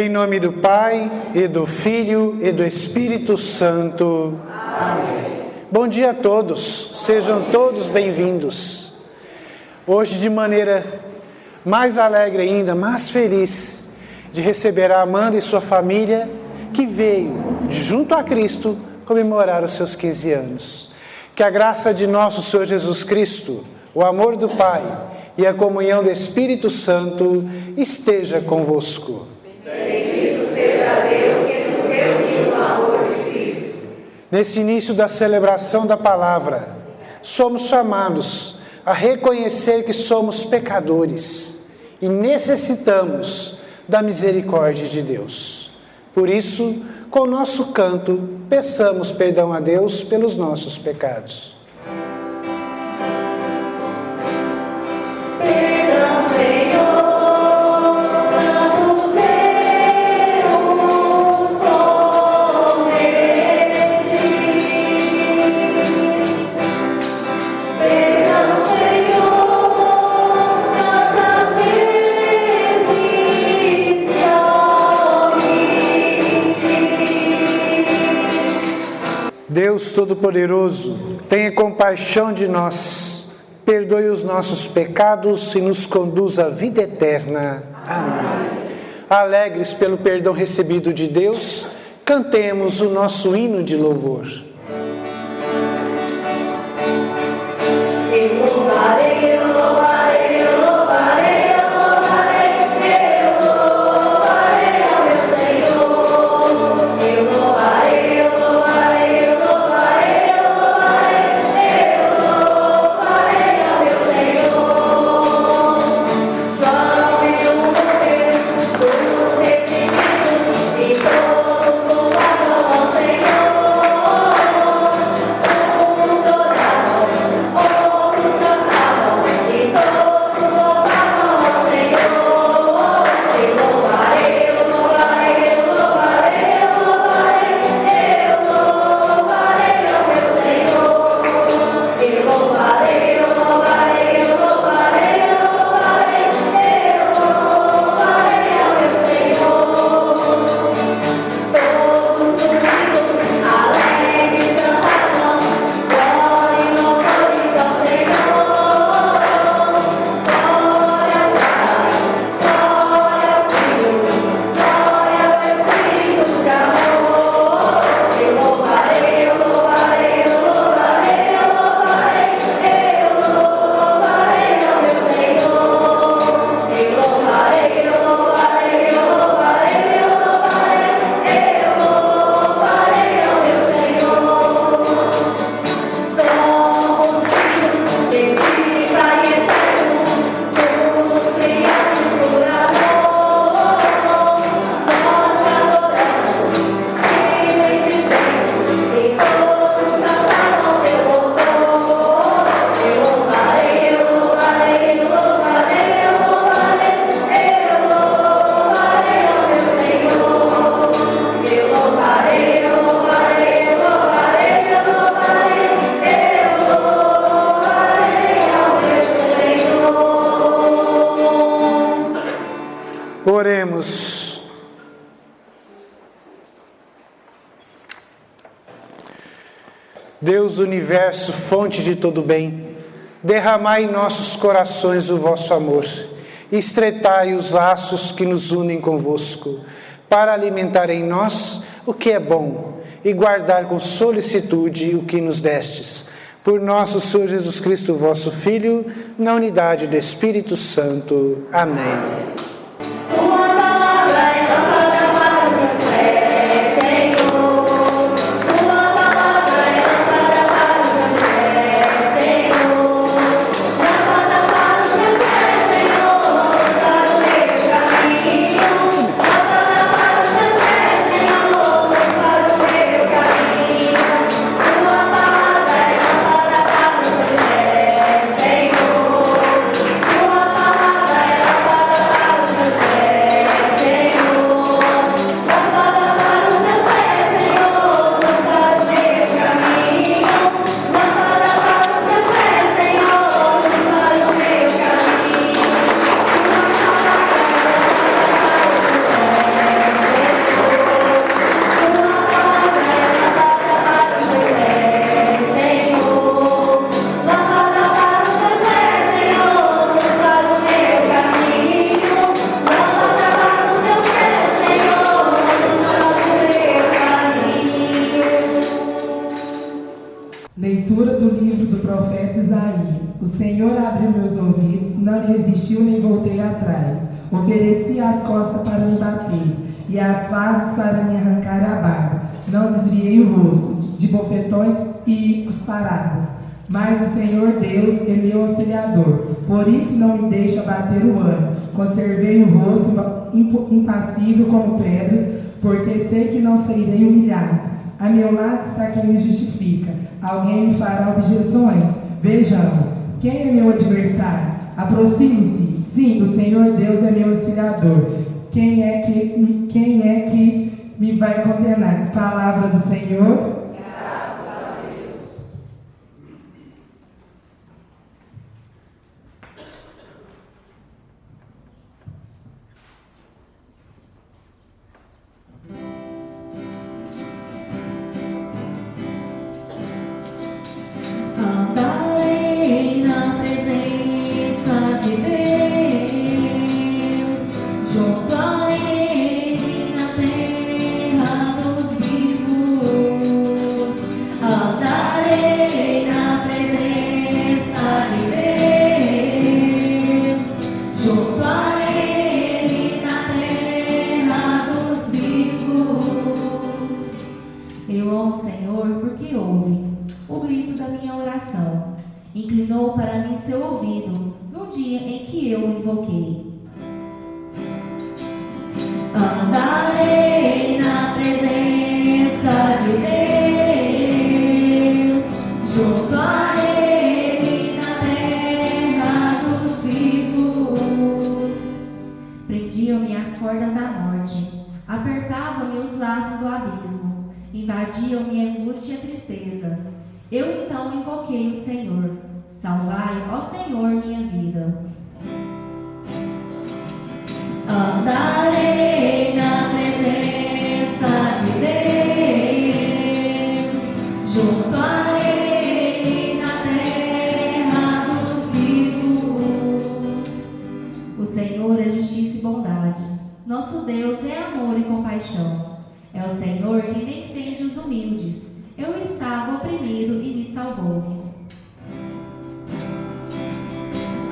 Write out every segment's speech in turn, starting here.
Em nome do Pai, e do Filho, e do Espírito Santo. Amém. Bom dia a todos, sejam todos bem-vindos. Hoje, de maneira mais alegre ainda, mais feliz, de receber a Amanda e sua família, que veio, junto a Cristo, comemorar os seus 15 anos. Que a graça de nosso Senhor Jesus Cristo, o amor do Pai e a comunhão do Espírito Santo esteja convosco. Bendito seja Deus que nos reuniu no amor de Cristo. Nesse início da celebração da palavra, somos chamados a reconhecer que somos pecadores e necessitamos da misericórdia de Deus. Por isso, com o nosso canto, peçamos perdão a Deus pelos nossos pecados. Perdão, Senhor. Deus Todo-Poderoso, tenha compaixão de nós, perdoe os nossos pecados e nos conduza à vida eterna. Amém. Alegres pelo perdão recebido de Deus, cantemos o nosso hino de louvor. Eu louvarei, eu louvarei, eu louvarei. Oremos. Deus do universo, fonte de todo bem, derramai em nossos corações o vosso amor e estreitai os laços que nos unem convosco, para alimentar em nós o que é bom e guardar com solicitude o que nos destes. Por nosso Senhor Jesus Cristo, vosso Filho, na unidade do Espírito Santo. Amém. O Senhor abriu meus ouvidos, não resistiu nem voltei atrás. Ofereci as costas para me bater e as faces para me arrancar a barba. Não desviei o rosto de bofetões e cusparadas. Mas o Senhor Deus é meu auxiliador, por isso não me deixa bater o ano. Conservei o rosto impassível como pedras, porque sei que não serei humilhado. A meu lado está quem me justifica. Alguém me fará objeções? Vejamos, quem é meu adversário? Aproxime-se. Sim, o Senhor Deus é meu auxiliador. Quem é que me vai condenar? Palavra do Senhor. Andarei na presença de Deus, junto a Ele na terra dos vivos. Andarei na presença de Deus, junto a Ele na terra dos vivos. Eu amo o Senhor porque ouve o grito da minha oração, inclinou para mim seu ouvido, no dia em que eu o invoquei. Andarei na presença de Deus, junto a Ele na terra dos vivos. Prendiam-me as cordas da morte, apertavam-me os laços do abismo, invadiam-me a angústia e a tristeza. Eu então invoquei o Senhor. Salvai, ó Senhor, minha vida. Andarei na presença de Deus, junto a Ele na terra dos vivos. O Senhor é justiça e bondade. Nosso Deus é amor e compaixão. É o Senhor que defende os humildes. Eu estava oprimido e me salvou.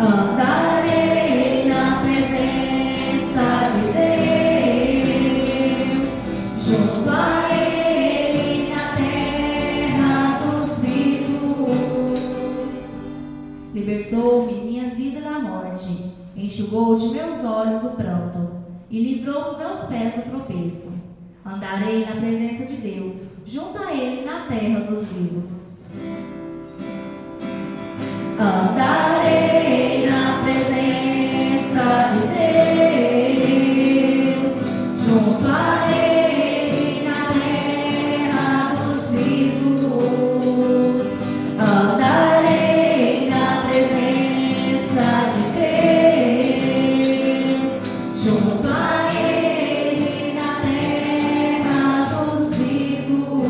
Andarei na presença de Deus, junto a Ele na terra dos vivos. Libertou-me minha vida da morte, enxugou de meus olhos o pranto e livrou meus pés do tropeço. Andarei na presença de Deus, junto a Ele na terra dos vivos. Andarei na presença de Deus, junto a Ele na terra dos vivos. Andarei na presença de Deus, junto a Ele na terra dos vivos.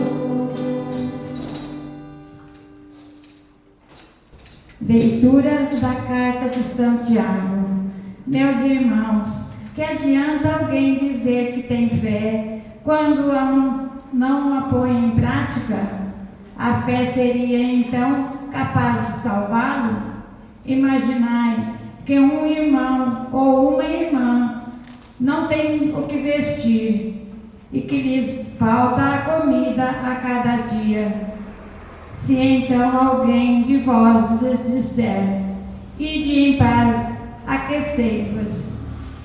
Leitura da carta de Santiago. Meus irmãos, que adianta alguém dizer que tem fé quando não a põe em prática? A fé seria então capaz de salvá-lo? Imaginai que um irmão ou uma irmã não tem o que vestir e que lhes falta a comida a cada dia. Se então alguém de vós lhes disser: ide em paz, aquecei-vos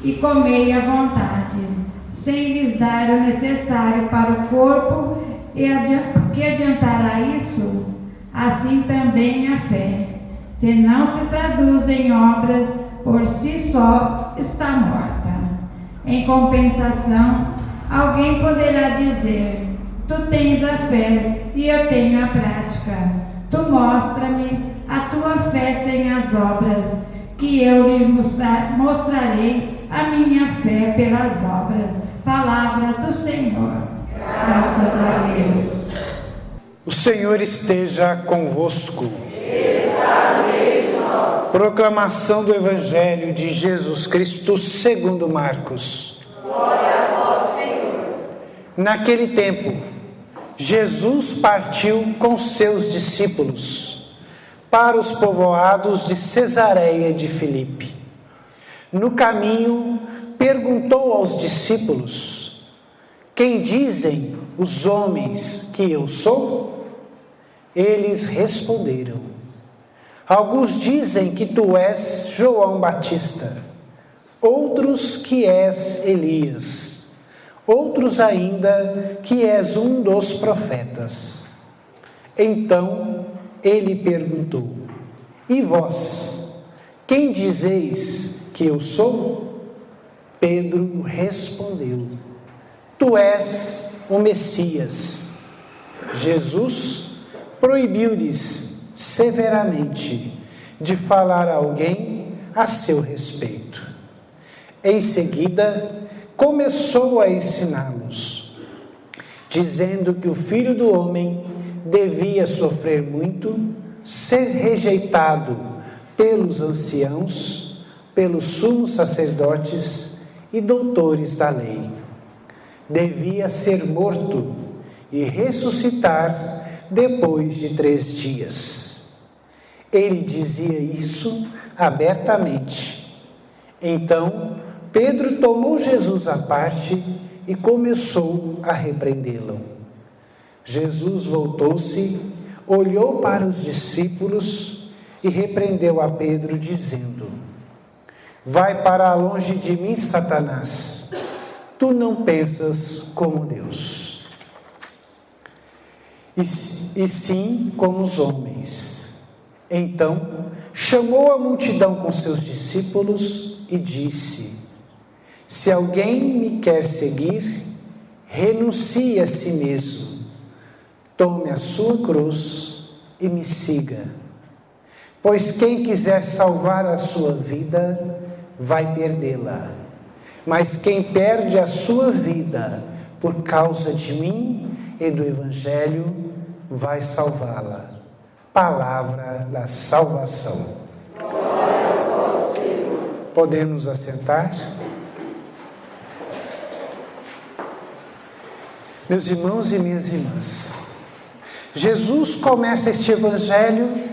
e comei à vontade, sem lhes dar o necessário para o corpo, que adiantará isso? Assim também a fé, se não se traduz em obras, por si só está morta. Em compensação, alguém poderá dizer: tu tens a fé e eu tenho a prática. Tu mostra-me a tua fé sem as obras, que eu lhe mostrarei a minha fé pelas obras. Palavra do Senhor. Graças a Deus. O Senhor esteja convosco. Está no meio de nós. Proclamação do Evangelho de Jesus Cristo segundo Marcos. Glória a vós, Senhor. Naquele tempo, Jesus partiu com seus discípulos para os povoados de Cesareia de Filipe. No caminho, perguntou aos discípulos: quem dizem os homens que eu sou? Eles responderam: alguns dizem que tu és João Batista, outros que és Elias, outros ainda que és um dos profetas. Então ele perguntou: e vós, quem dizeis que eu sou? Pedro respondeu: tu és o Messias. Jesus proibiu-lhes severamente de falar a alguém a seu respeito. Em seguida, começou a ensiná-los, dizendo que o Filho do Homem devia sofrer muito, ser rejeitado pelos anciãos, pelos sumos sacerdotes e doutores da lei. Devia ser morto e ressuscitar depois de 3 dias. Ele dizia isso abertamente. Então, Pedro tomou Jesus à parte e começou a repreendê-lo. Jesus voltou-se, olhou para os discípulos e repreendeu a Pedro, dizendo: vai para longe de mim, Satanás. Tu não pensas como Deus, e sim como os homens. Então, chamou a multidão com seus discípulos e disse: se alguém me quer seguir, renuncie a si mesmo, tome a sua cruz e me siga. Pois quem quiser salvar a sua vida, vai perdê-la. Mas quem perde a sua vida por causa de mim e do Evangelho, vai salvá-la. Palavra da salvação. Podemos assentar? Meus irmãos e minhas irmãs, Jesus começa este Evangelho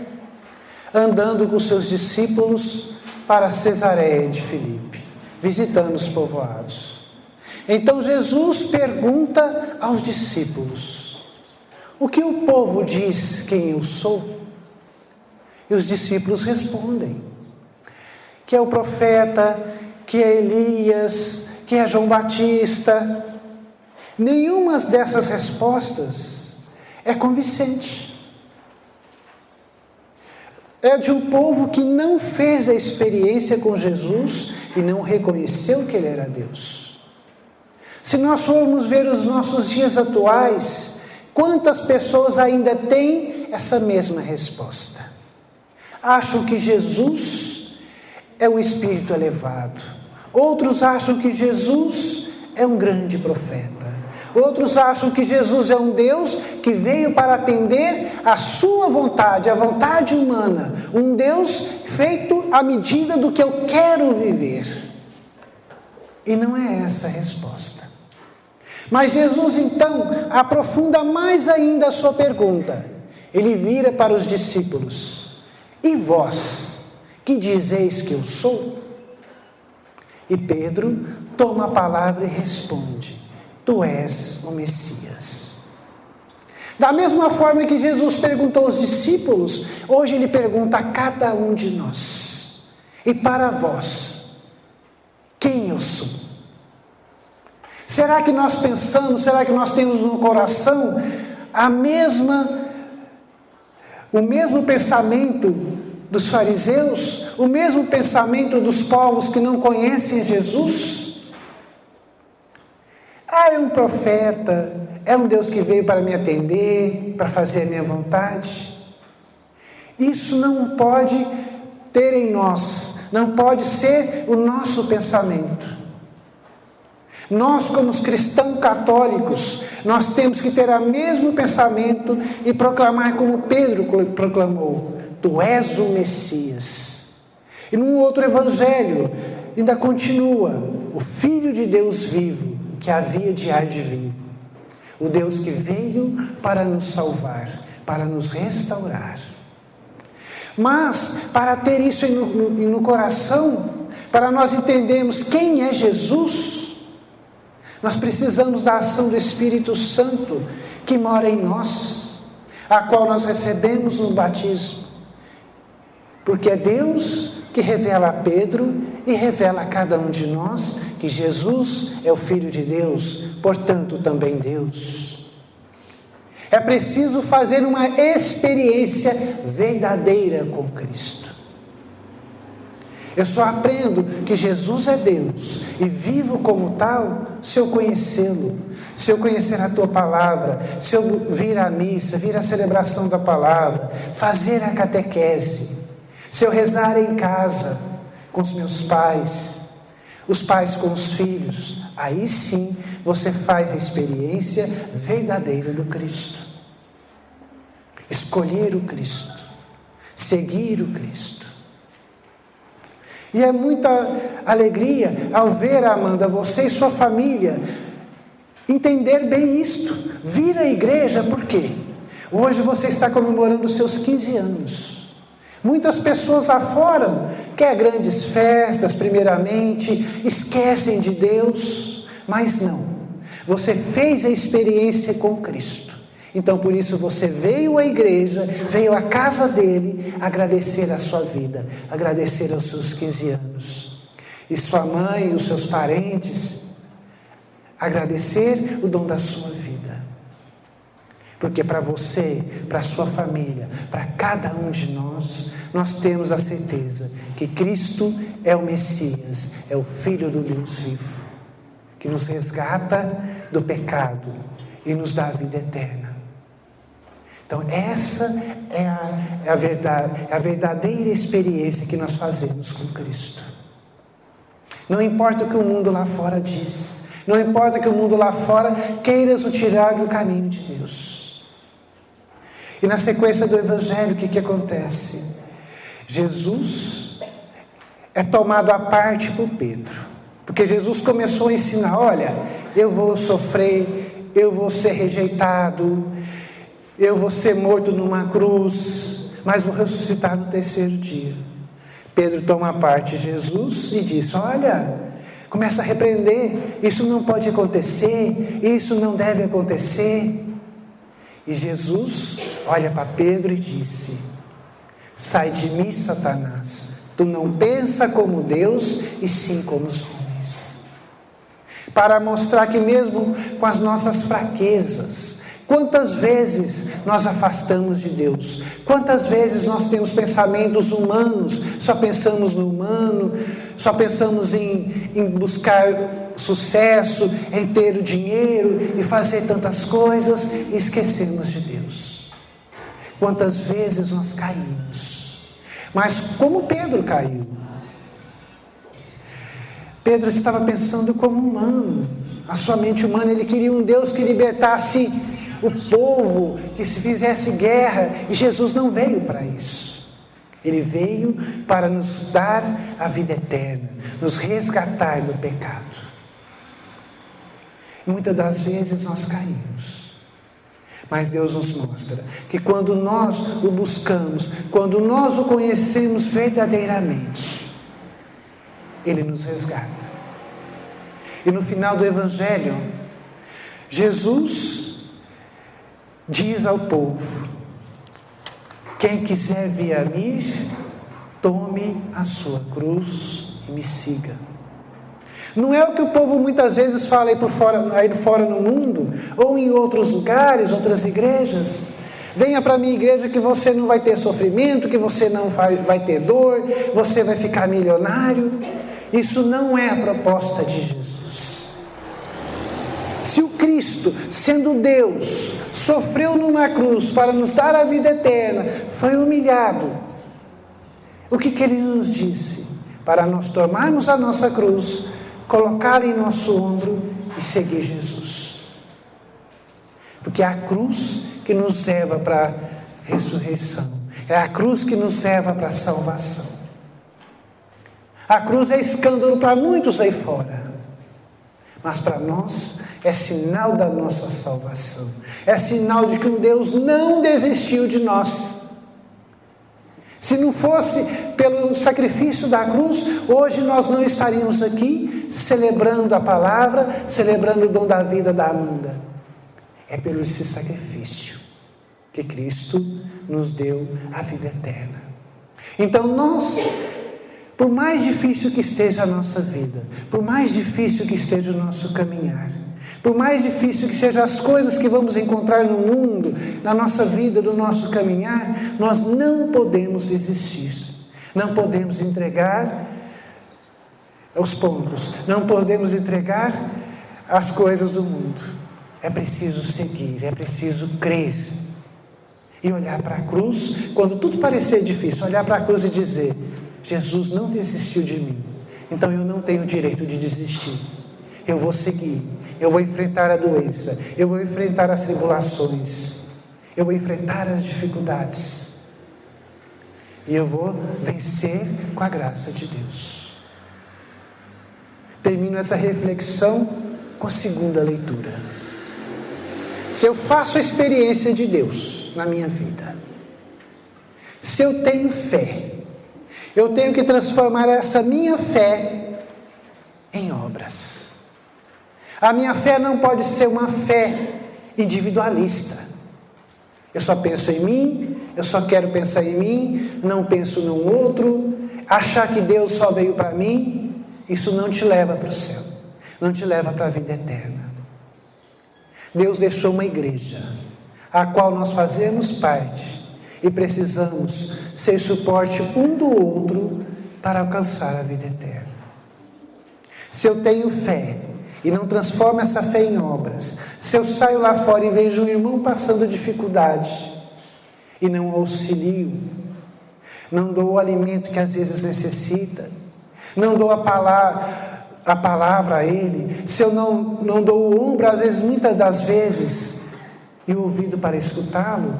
andando com seus discípulos para Cesareia de Filipe, visitando os povoados. Então Jesus pergunta aos discípulos: o que o povo diz quem eu sou? E os discípulos respondem que é o profeta, que é Elias, que é João Batista. Nenhuma dessas respostas é convincente. É de um povo que não fez a experiência com Jesus e não reconheceu que Ele era Deus. Se nós formos ver os nossos dias atuais, quantas pessoas ainda têm essa mesma resposta? Acham que Jesus é um espírito elevado. Outros acham que Jesus é um grande profeta. Outros acham que Jesus é um Deus que veio para atender a sua vontade, a vontade humana. Um Deus feito à medida do que eu quero viver. E não é essa a resposta. Mas Jesus então aprofunda mais ainda a sua pergunta. Ele vira para os discípulos: e vós, que dizeis que eu sou? E Pedro toma a palavra e responde: tu és o Messias. Da mesma forma que Jesus perguntou aos discípulos, hoje Ele pergunta a cada um de nós: e para vós, quem eu sou? Será que nós pensamos, será que nós temos no coração o mesmo pensamento dos fariseus, o mesmo pensamento dos povos que não conhecem Jesus? É um profeta, é um Deus que veio para me atender, para fazer a minha vontade. Isso não pode ter em nós, não pode ser o nosso pensamento. Nós, como os cristãos católicos, nós temos que ter o mesmo pensamento e proclamar como Pedro proclamou: tu és o Messias. E num outro evangelho, ainda continua: o Filho de Deus vivo, que havia de há de vir. O Deus que veio para nos salvar, para nos restaurar. Mas, para ter isso no coração, para nós entendermos quem é Jesus, nós precisamos da ação do Espírito Santo que mora em nós, a qual nós recebemos no batismo. Porque é Deus que revela a Pedro e revela a cada um de nós que Jesus é o Filho de Deus, portanto também Deus. É preciso fazer uma experiência verdadeira com Cristo. Eu só aprendo que Jesus é Deus e vivo como tal se eu conhecê-lo, se eu conhecer a tua palavra, se eu vir à missa, vir à celebração da palavra, fazer a catequese, se eu rezar em casa com os meus pais, os pais com os filhos, aí sim você faz a experiência verdadeira do Cristo. Escolher o Cristo, seguir o Cristo. E é muita alegria ao ver, Amanda, você e sua família entender bem isto. Vir à igreja, por quê? Hoje você está comemorando os seus 15 anos. Muitas pessoas lá fora querem grandes festas, primeiramente, esquecem de Deus, mas não. Você fez a experiência com Cristo. Então, por isso, você veio à igreja, veio à casa dele, agradecer a sua vida, agradecer aos seus 15 anos. E sua mãe, os seus parentes, agradecer o dom da sua vida. Porque para você, para a sua família, para cada um de nós, nós temos a certeza que Cristo é o Messias, é o Filho do Deus vivo, que nos resgata do pecado e nos dá a vida eterna. Então essa é a verdade, é a verdadeira experiência que nós fazemos com Cristo. Não importa o que o mundo lá fora diz, não importa que o mundo lá fora queira nos tirar do caminho de Deus. E na sequência do Evangelho, o que acontece? Jesus é tomado à parte por Pedro, porque Jesus começou a ensinar, olha, eu vou sofrer, eu vou ser rejeitado, eu vou ser morto numa cruz, mas vou ressuscitar no terceiro dia. Pedro toma a parte de Jesus e diz, olha, começa a repreender, isso não pode acontecer, isso não deve acontecer. E Jesus olha para Pedro e disse, sai de mim, Satanás, tu não pensa como Deus e sim como os homens. Para mostrar que mesmo com as nossas fraquezas, quantas vezes nós afastamos de Deus? Quantas vezes nós temos pensamentos humanos, só pensamos no humano, só pensamos em buscar sucesso, em ter o dinheiro e fazer tantas coisas e esquecemos de Deus. Quantas vezes nós caímos? Mas como Pedro caiu? Pedro estava pensando como humano, a sua mente humana, ele queria um Deus que libertasse o povo, que se fizesse guerra, e Jesus não veio para isso. Ele veio para nos dar a vida eterna, nos resgatar do pecado. Muitas das vezes nós caímos, mas Deus nos mostra que quando nós o buscamos, quando nós o conhecemos verdadeiramente, Ele nos resgata. E no final do Evangelho, Jesus diz ao povo, quem quiser vir a mim, tome a sua cruz e me siga. Não é o que o povo muitas vezes fala aí fora no mundo, ou em outros lugares, outras igrejas. Venha para a minha igreja que você não vai ter sofrimento, que você não vai ter dor, você vai ficar milionário. Isso não é a proposta de Jesus. Se o Cristo, sendo Deus, sofreu numa cruz para nos dar a vida eterna, foi humilhado, o que Ele nos disse? Para nós tomarmos a nossa cruz, colocar em nosso ombro e seguir Jesus. Porque é a cruz que nos leva para a ressurreição, é a cruz que nos leva para a salvação. A cruz é escândalo para muitos aí fora, mas para nós é sinal da nossa salvação, é sinal de que um Deus não desistiu de nós. Se não fosse pelo sacrifício da cruz, hoje nós não estaríamos aqui celebrando a palavra, celebrando o dom da vida da Amanda. É pelo esse sacrifício que Cristo nos deu a vida eterna. Então nós, por mais difícil que esteja a nossa vida, por mais difícil que esteja o nosso caminhar, por mais difícil que sejam as coisas que vamos encontrar no mundo, na nossa vida, no nosso caminhar, nós não podemos desistir. Não podemos entregar os pontos. Não podemos entregar as coisas do mundo. É preciso seguir, é preciso crer. E olhar para a cruz, quando tudo parecer difícil, olhar para a cruz e dizer: Jesus não desistiu de mim, então eu não tenho direito de desistir. Eu vou seguir. Eu vou enfrentar a doença, eu vou enfrentar as tribulações, eu vou enfrentar as dificuldades. E eu vou vencer com a graça de Deus. Termino essa reflexão com a segunda leitura. Se eu faço a experiência de Deus na minha vida, se eu tenho fé, eu tenho que transformar essa minha fé em obras. A minha fé não pode ser uma fé individualista. Eu só penso em mim, eu só quero pensar em mim, não penso no outro. Achar que Deus só veio para mim, isso não te leva para o céu, não te leva para a vida eterna. Deus deixou uma igreja, a qual nós fazemos parte, e precisamos ser suporte um do outro para alcançar a vida eterna. Se eu tenho fé, e não transformo essa fé em obras, se eu saio lá fora e vejo um irmão passando dificuldade, e não auxilio, não dou o alimento que às vezes necessita, não dou a palavra a ele, se eu não dou o ombro, às vezes, muitas das vezes, e o ouvido para escutá-lo,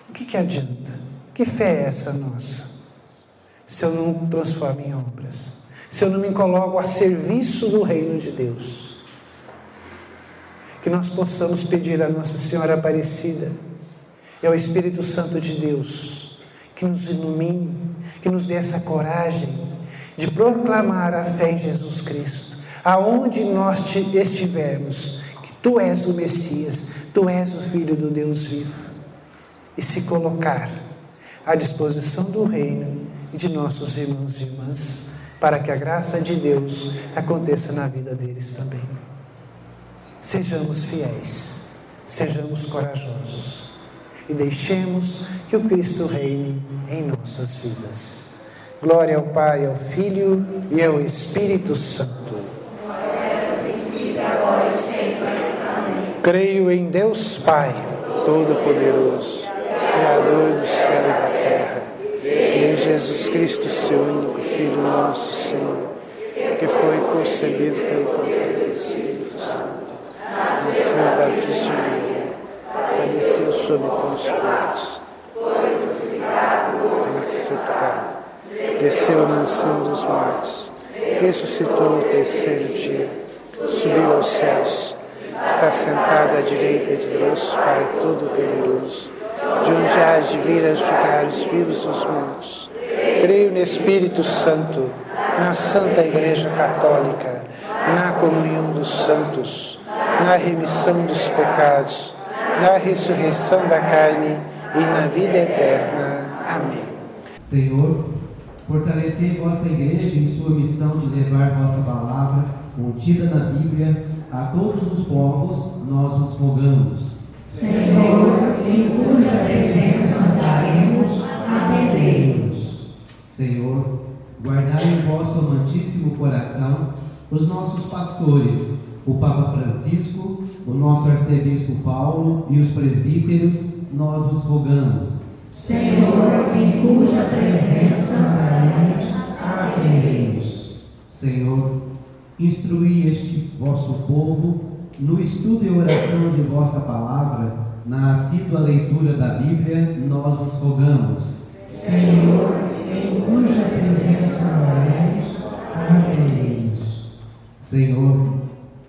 o que adianta? Que fé é essa nossa? Se eu não transformo em obras, se eu não me coloco a serviço do reino de Deus. Que nós possamos pedir a Nossa Senhora Aparecida e ao Espírito Santo de Deus que nos ilumine, que nos dê essa coragem de proclamar a fé em Jesus Cristo, aonde nós estivermos, que Tu és o Messias, Tu és o Filho do Deus vivo, e se colocar à disposição do reino e de nossos irmãos e irmãs, para que a graça de Deus aconteça na vida deles também. Sejamos fiéis, sejamos corajosos e deixemos que o Cristo reine em nossas vidas. Glória ao Pai, ao Filho e ao Espírito Santo. Creio em Deus Pai, Todo-Poderoso, Criador do céu e da terra, e em Jesus Cristo, seu único Filho, nosso Senhor, que foi concebido pelo poder do Espírito Santo, nasceu da Virgem Maria, padeceu sob Pôncio Pilatos, foi crucificado, desceu à mansão dos mortos, ressuscitou no terceiro dia, subiu aos céus, está sentado à direita de Deus Pai Todo-Poderoso, de onde há de vir a julgar os vivos e os mortos. Creio no Espírito Santo, na Santa Igreja Católica, na comunhão dos santos, na remissão dos pecados, na ressurreição da carne e na vida eterna. Amém. Senhor, fortalecei vossa Igreja em sua missão de levar vossa palavra, contida na Bíblia, a todos os povos, nós vos rogamos. Senhor, em cuja presença daremos, atendei-nos. Senhor, guardai em vosso amantíssimo coração os nossos pastores, o Papa Francisco, o nosso arcebispo Paulo e os presbíteros, nós vos rogamos. Senhor, em cuja presença daremos, atendei-nos. Senhor, instruí este vosso povo no estudo e oração de vossa palavra, na assídua leitura da Bíblia, nós vos rogamos. Senhor, em cuja presença daremos, atendei-nos. Senhor,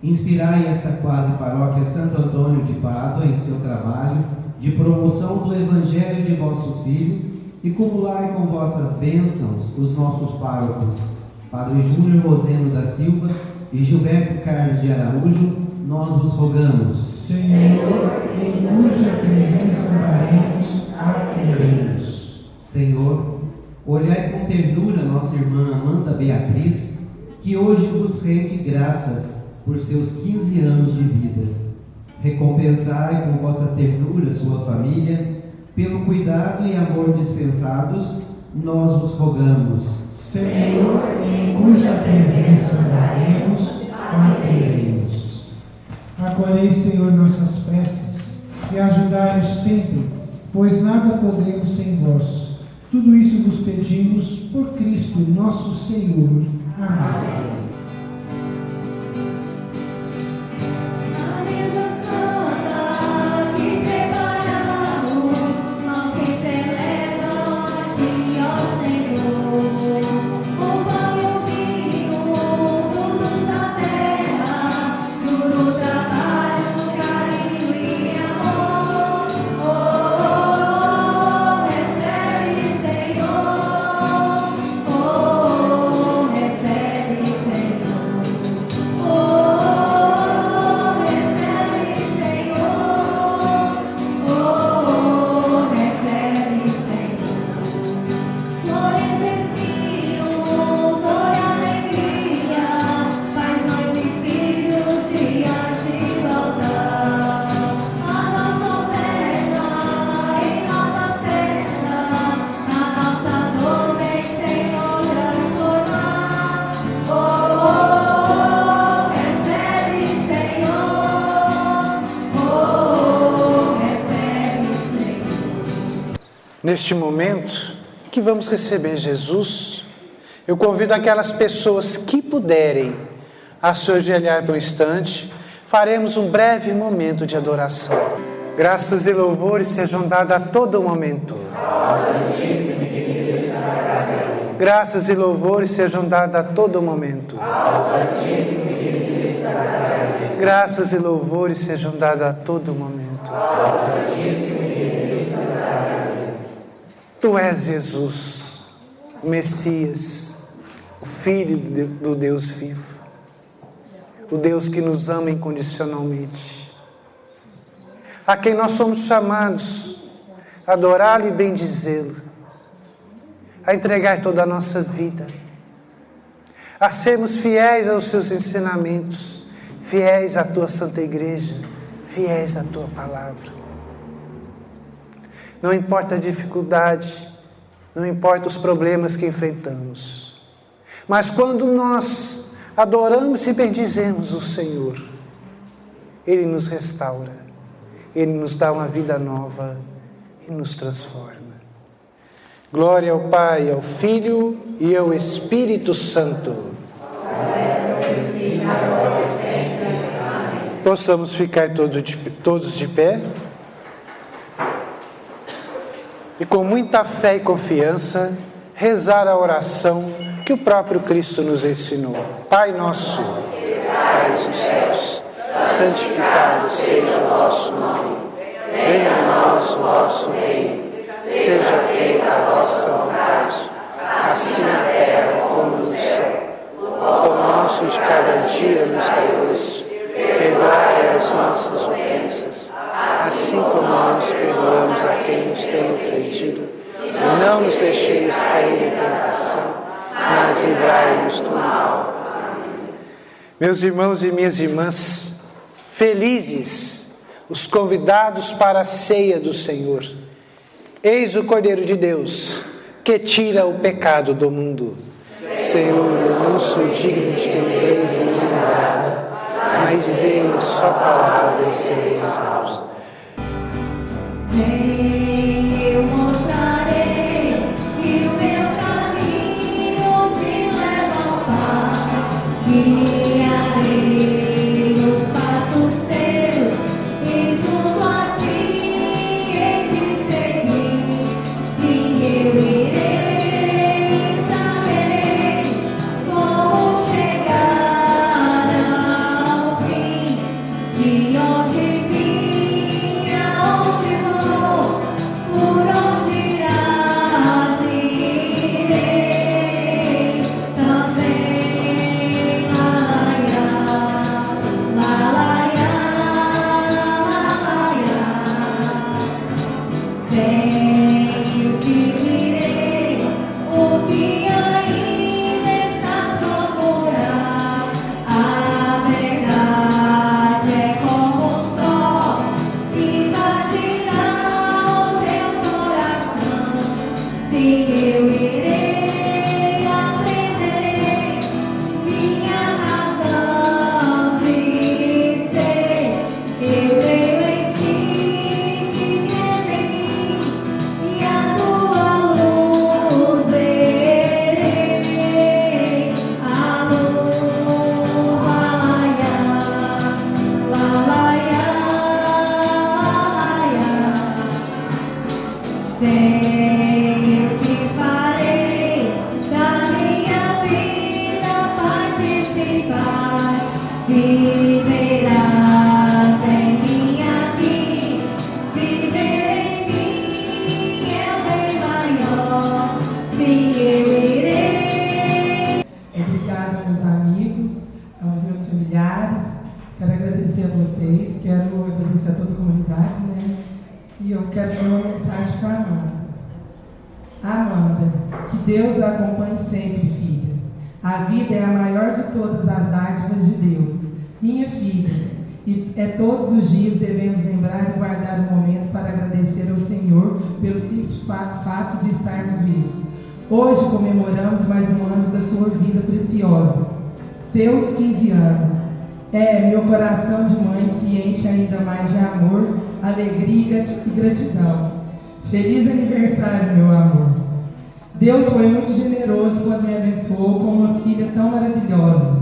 inspirai esta quase paróquia Santo Antônio de Pádua em seu trabalho de promoção do Evangelho de vosso Filho e cumulai com vossas bênçãos os nossos párocos, Padre Júnior Roseno da Silva e Gilberto Carlos de Araújo, nós vos rogamos. Senhor, em cuja presença daremos acolhemos. Senhor, olhai com ternura nossa irmã Amanda Beatriz, que hoje vos rende graças por seus 15 anos de vida. Recompensai com vossa ternura sua família, pelo cuidado e amor dispensados, nós vos rogamos. Senhor, em cuja presença daremos acolhemos. Acolhei, Senhor, nossas preces e ajudai-nos sempre, pois nada podemos sem vós. Tudo isso vos pedimos por Cristo nosso Senhor. Amém. Neste momento que vamos receber Jesus, eu convido aquelas pessoas que puderem a se ajoelhar por um instante, faremos um breve momento de adoração. Graças e louvores sejam dados a todo momento. Graças e louvores sejam dados a todo momento. Graças e louvores sejam dados a todo momento. Tu és Jesus, o Messias, o Filho do Deus vivo, o Deus que nos ama incondicionalmente, a quem nós somos chamados a adorá-lo e bendizê-lo, a entregar toda a nossa vida, a sermos fiéis aos seus ensinamentos, fiéis à tua Santa Igreja, fiéis à tua palavra. Não importa a dificuldade, não importa os problemas que enfrentamos, mas quando nós adoramos e bendizemos o Senhor, Ele nos restaura, Ele nos dá uma vida nova e nos transforma. Glória ao Pai, ao Filho e ao Espírito Santo. Possamos ficar todos de pé. E com muita fé e confiança, rezar a oração que o próprio Cristo nos ensinou. Pai nosso, que estais nos céus, santificado seja o vosso nome. Venha a nós o vosso reino. Seja feita a vossa vontade, assim na terra como no céu. O pão nosso de cada dia nos dai hoje. Perdoai as nossas ofensas, assim como nós perdoamos a quem nos tem ofendido. E não nos deixeis cair em tentação, mas livrai-nos do mal. Meus irmãos e minhas irmãs, felizes os convidados para a ceia do Senhor. Eis o Cordeiro de Deus, que tira o pecado do mundo. Senhor, eu não sou digno de que entreis em minha morada, mas dizei-me só palavras e sereis salvos. Eu mostrarei que o meu caminho te leva ao Pai. Guiarei os passos teus e junto a ti hei de seguir. Sim, eu irei, saberei como chegar ao fim, de onde vim, aonde vou. E eu quero dar uma mensagem para Amanda. Amanda, que Deus a acompanhe sempre, filha. A vida é a maior de todas as dádivas de Deus. Minha filha, e todos os dias devemos lembrar e guardar um momento para agradecer ao Senhor pelo simples fato de estarmos vivos. Hoje comemoramos mais um ano da sua vida preciosa, seus 15 anos. Meu coração de mãe se enche ainda mais de amor, alegria e gratidão. Feliz aniversário, meu amor. Deus foi muito generoso quando me abençoou com uma filha tão maravilhosa.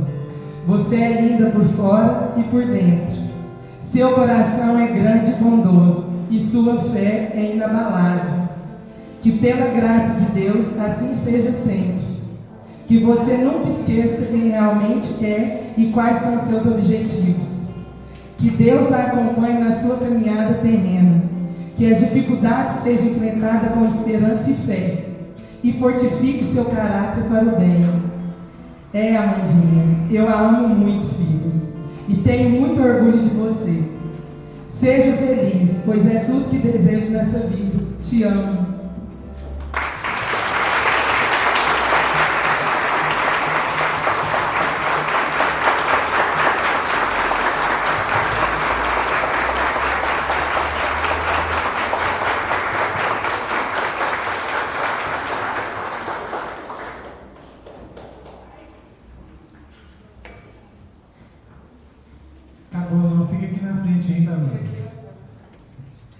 Você é linda por fora e por dentro. Seu coração é grande e bondoso e sua fé é inabalável. Que pela graça de Deus assim seja sempre. Que você nunca esqueça quem realmente é e quais são seus objetivos. Que Deus a acompanhe na sua caminhada terrena. Que as dificuldades sejam enfrentadas com esperança e fé. E fortifique seu caráter para o bem. Amandinha, eu a amo muito, filha. E tenho muito orgulho de você. Seja feliz, pois é tudo que desejo nessa vida. Te amo.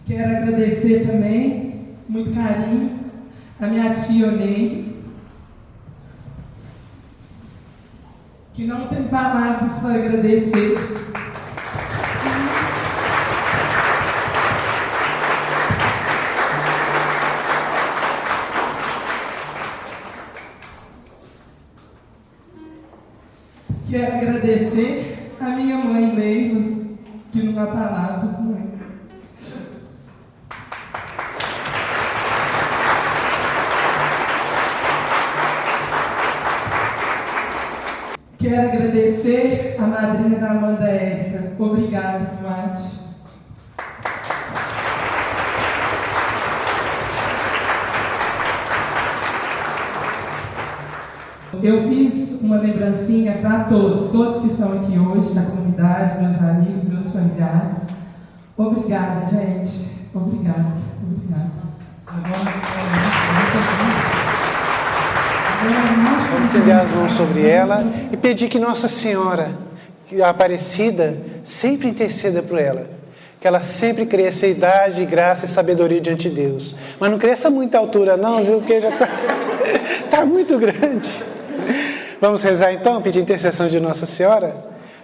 Quero agradecer também, muito carinho, a minha tia Onei, que não tem palavras para agradecer. Quero agradecer a minha mãe Leila, que não há palavras, mãe. Quero agradecer a madrinha da Amanda, Érica. Obrigada, Mate. Eu fiz uma lembrancinha para todos que estão aqui hoje, na comunidade, meus amigos, meus familiares. Obrigada, gente. Obrigada. Vamos estender as mãos sobre ela e pedir que Nossa Senhora, a Aparecida, sempre interceda por ela. Que ela sempre cresça em idade, graça e sabedoria diante de Deus. Mas não cresça muita altura não, viu? Porque já está muito grande. Vamos rezar então, pedir intercessão de Nossa Senhora?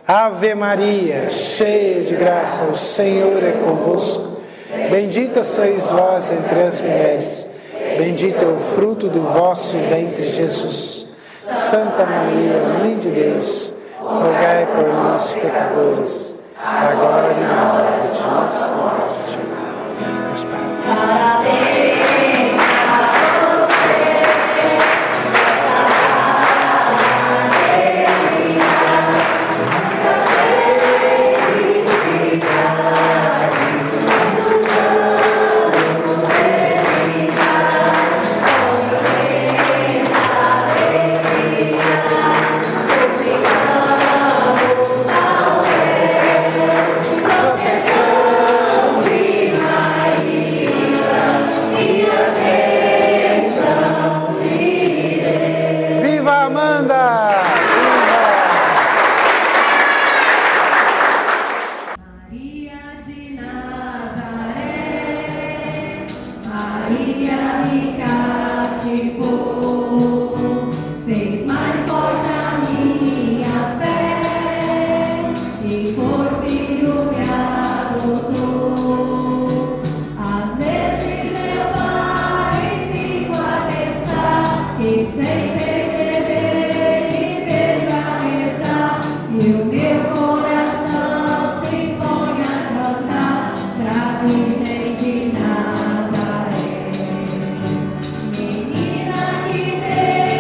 Ave Maria, cheia de graça, o Senhor é convosco. Bendita sois vós entre as mulheres. Bendito é o fruto do vosso ventre, Jesus. Santa Maria, Mãe de Deus, rogai por nós, pecadores, agora e na hora de nossa morte. Virgem de Nazaré, menina que tem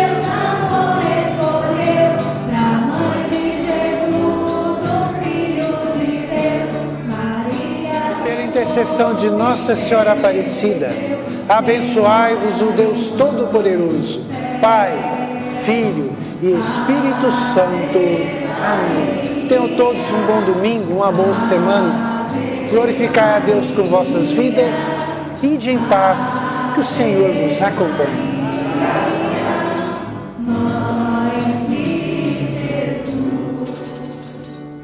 intercessão de Nossa Senhora Aparecida, abençoai-vos o Deus Todo-Poderoso, Pai, Filho e Espírito Santo. Amém. Tenham todos um bom domingo, uma boa semana. Glorificai a Deus com vossas vidas. Ide em paz, que o Senhor vos acompanhe.